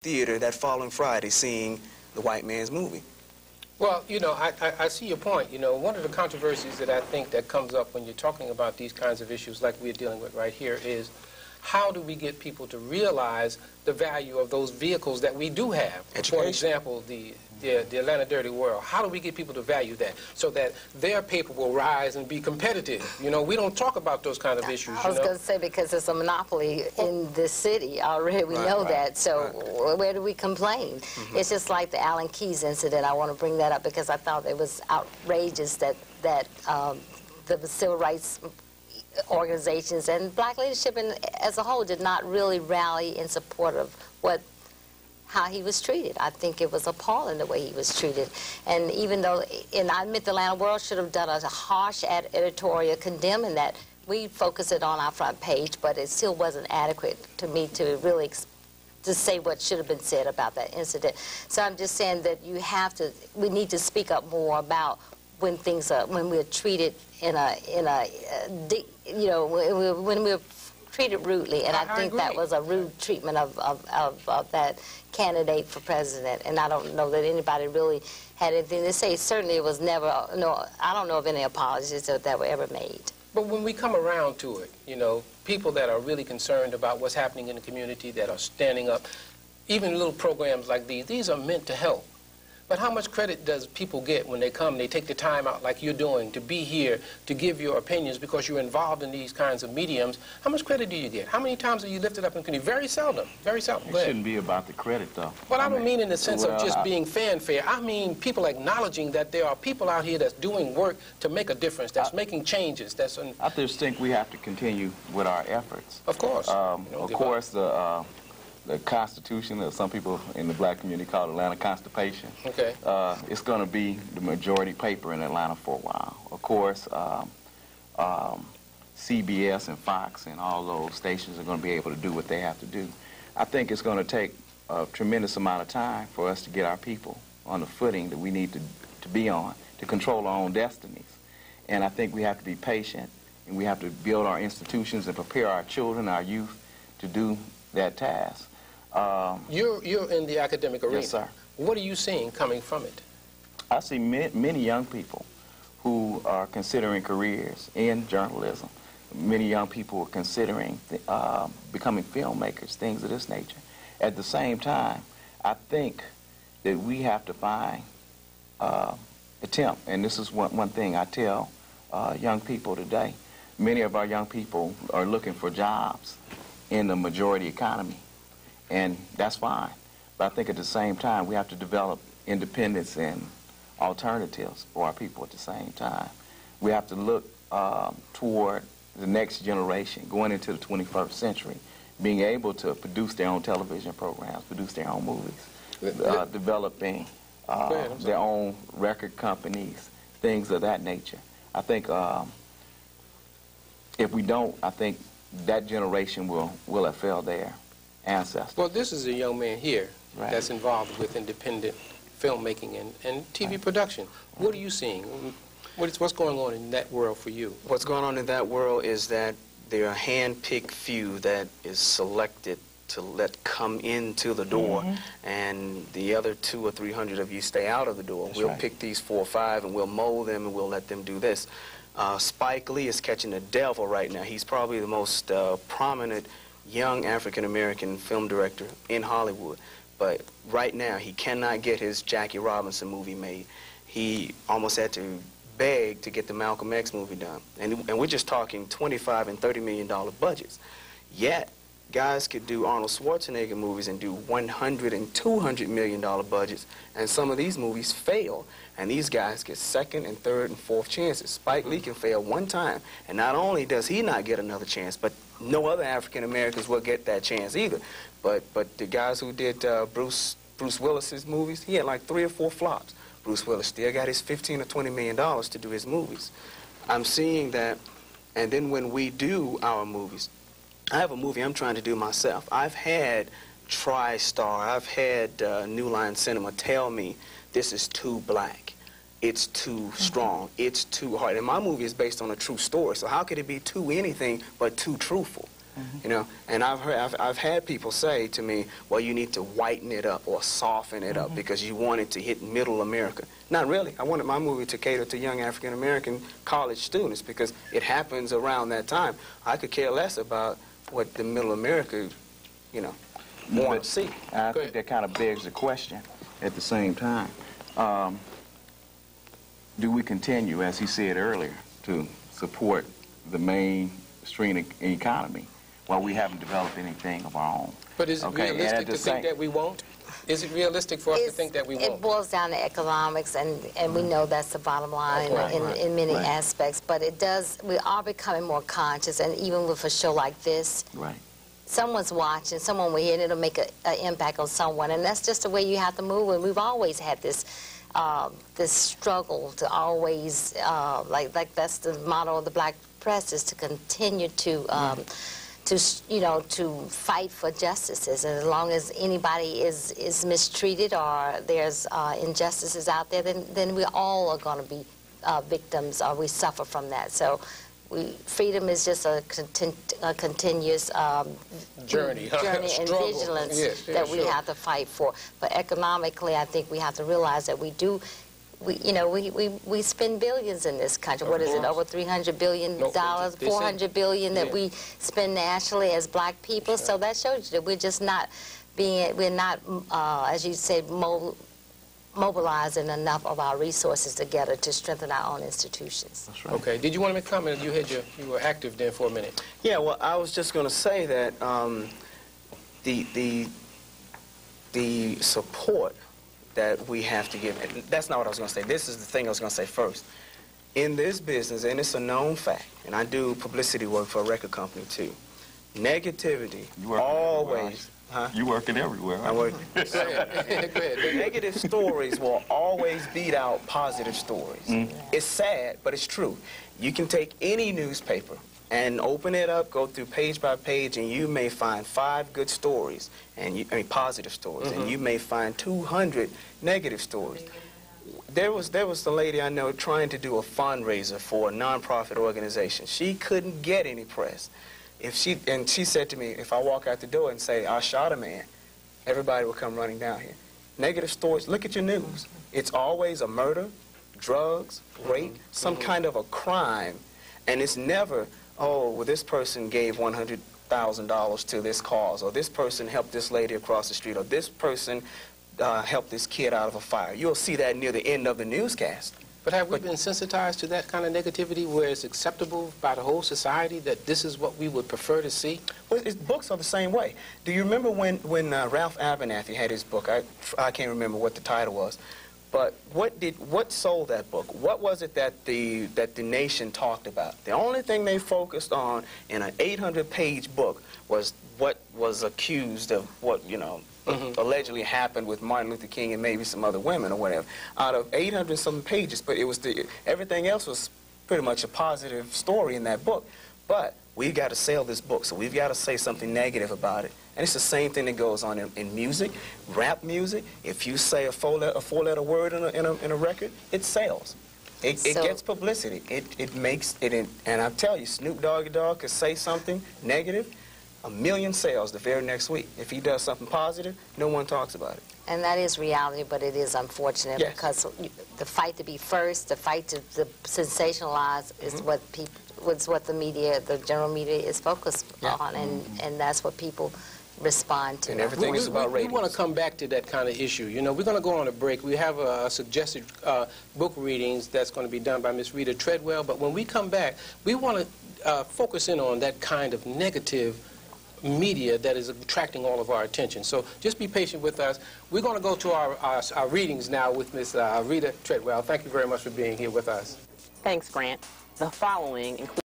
theater that following Friday seeing the white man's movie. Well, you know, I see your point. You know, one of the controversies that I think that comes up when you're talking about these kinds of issues like we're dealing with right here is how do we get people to realize the value of those vehicles that we do have? Education. For example, the Atlanta Dirty World. How do we get people to value that so that their paper will rise and be competitive? You know, we don't talk about those kind of issues. I was going to say, because it's a monopoly in this city already, we know that. So where do we complain? It's just like the Allen Keys incident. I want to bring that up because I thought it was outrageous that the civil rights organizations and black leadership as a whole did not really rally in support of how he was treated. I think it was appalling the way he was treated. And even though, and I admit the Atlanta World should have done a harsh editorial condemning that, we focused it on our front page, but it still wasn't adequate to me to really to say what should have been said about that incident. So I'm just saying that we need to speak up more about when things are, when we're treated when we're treated rudely, and I think that was a rude treatment of that candidate for president, and I don't know that anybody really had anything to say. Certainly it was never, I don't know of any apologies that were ever made. But when we come around to it, you know, people that are really concerned about what's happening in the community, that are standing up, even little programs like these are meant to help. But how much credit does people get when they come, they take the time out like you're doing to be here, to give your opinions because you're involved in these kinds of mediums? How much credit do you get? How many times are you lifted up in the community? Very seldom. Very seldom. It shouldn't be about the credit, though. Well, I don't mean in the sense of just being fanfare. I mean people acknowledging that there are people out here that's doing work to make a difference, that's making changes. I just think we have to continue with our efforts. Of course. Of course, the Constitution, that some people in the black community call Atlanta Constipation. Okay. It's going to be the majority paper in Atlanta for a while. Of course, CBS and Fox and all those stations are going to be able to do what they have to do. I think it's going to take a tremendous amount of time for us to get our people on the footing that we need to be on to control our own destinies. And I think we have to be patient, and we have to build our institutions and prepare our children, our youth, to do that task. You're in the academic arena. Yes, sir. What are you seeing coming from it? I see many young people who are considering careers in journalism. Many young people are considering becoming filmmakers, things of this nature. At the same time, I think that we have to find, attempt, and this is one thing I tell young people today. Many of our young people are looking for jobs in the majority economy, and that's fine. But I think at the same time, we have to develop independence and alternatives for our people at the same time. We have to look toward the next generation, going into the 21st century, being able to produce their own television programs, produce their own movies, developing their own record companies, things of that nature. I think if we don't, I think that generation will have failed their ancestors. Well, this is a young man here that's involved with independent filmmaking and TV production. What are you seeing? What's going on in that world for you? What's going on in that world is that there are hand-picked few that is selected to let come into the door, and the other 200 or 300 of you stay out of the door. We'll pick these 4 or 5 and we'll mold them and we'll let them do this. Spike Lee is catching the devil right now. He's probably the most prominent young African-American film director in Hollywood. But right now, he cannot get his Jackie Robinson movie made. He almost had to beg to get the Malcolm X movie done. And we're just talking $25 and $30 million budgets. Yet, guys could do Arnold Schwarzenegger movies and do $100 and $200 million budgets, and some of these movies fail. And these guys get 2nd and 3rd and 4th chances. Spike Lee can fail one time, and not only does he not get another chance, but no other African Americans will get that chance either. But the guys who did Bruce Willis's movies, he had like 3 or 4 flops. Bruce Willis still got his $15 or $20 million to do his movies. I'm seeing that, and then when we do our movies, I have a movie I'm trying to do myself. I've had TriStar, I've had New Line Cinema tell me this is too black, it's too strong, it's too hard. And my movie is based on a true story, so how could it be too anything but too truthful? You know, and I've had people say to me, well, you need to whiten it up or soften it up because you want it to hit middle America. Not really. I wanted my movie to cater to young African American college students because it happens around that time. I could care less about what the middle America, you know, want to see. I think that kind of begs the question at the same time. Do we continue, as he said earlier, to support the mainstream economy while we haven't developed anything of our own? But is it realistic to think that we won't? Is it realistic for us to think that we won't? It boils down to economics, and we know that's the bottom line in many aspects. But it does, we are becoming more conscious, and even with a show like this, someone's watching, someone will hear, and it'll make an impact on someone. And that's just the way you have to move, and we've always had this this struggle to always, like that's the motto of the black press, is to continue to you know, to fight for justices. And as long as anybody is mistreated or there's injustices out there, then we all are going to be victims, or we suffer from that. So freedom is just a continuous journey and vigilance that we have to fight for. But economically, I think we have to realize that we spend billions in this country. What is it, over $300 billion, $400 billion that we spend nationally as black people? So that shows you that we're just not as you said, mobilizing enough of our resources together to strengthen our own institutions. That's right. Okay. Did you want to make a comment? You were active there for a minute. Yeah. Well, I was just going to say that the support that we have to give, and that's not what I was going to say. This is the thing I was going to say first. In this business, and it's a known fact, and I do publicity work for a record company too, negativity always... Huh? You working everywhere. I work. Negative stories will always beat out positive stories. It's sad, but it's true. You can take any newspaper and open it up, go through page by page, and you may find 5 good stories, and positive stories, and you may find 200 negative stories. There was the lady I know trying to do a fundraiser for a nonprofit organization. She couldn't get any press. And she said to me, if I walk out the door and say, I shot a man, everybody will come running down here. Negative stories, look at your news. It's always a murder, drugs, rape, some kind of a crime. And it's never, oh, well, this person gave $100,000 to this cause, or this person helped this lady across the street, or this person helped this kid out of a fire. You'll see that near the end of the newscast. But have we been sensitized to that kind of negativity where it's acceptable by the whole society that this is what we would prefer to see? Well, books are the same way. Do you remember when Ralph Abernathy had his book? I can't remember what the title was. But what sold that book? What was it that the nation talked about? The only thing they focused on in an 800-page book was what was accused of what, you know, allegedly happened with Martin Luther King and maybe some other women or whatever, out of 800-something pages. But it was everything else was pretty much a positive story in that book. But we've got to sell this book, so we've got to say something negative about it. And it's the same thing that goes on in music, rap music. If you say a four-letter word in a record, it sells. It gets publicity. It makes it. And I tell you, Snoop Doggy Dogg could say something negative, 1 million sales the very next week. If he does something positive, no one talks about it. And that is reality, but it is unfortunate because the fight to be first, the fight to sensationalize is what the media, the general media, is focused on, and that's what people respond to. And everything is about ratings. We want to come back to that kind of issue. You know, we're going to go on a break. We have a suggested book readings that's going to be done by Miss Rita Treadwell, but when we come back, we want to focus in on that kind of negative media that is attracting all of our attention. So just be patient with us. We're going to go to our readings now with Miss Rita Treadwell. Thank you very much for being here with us. Thanks, Grant. The following includes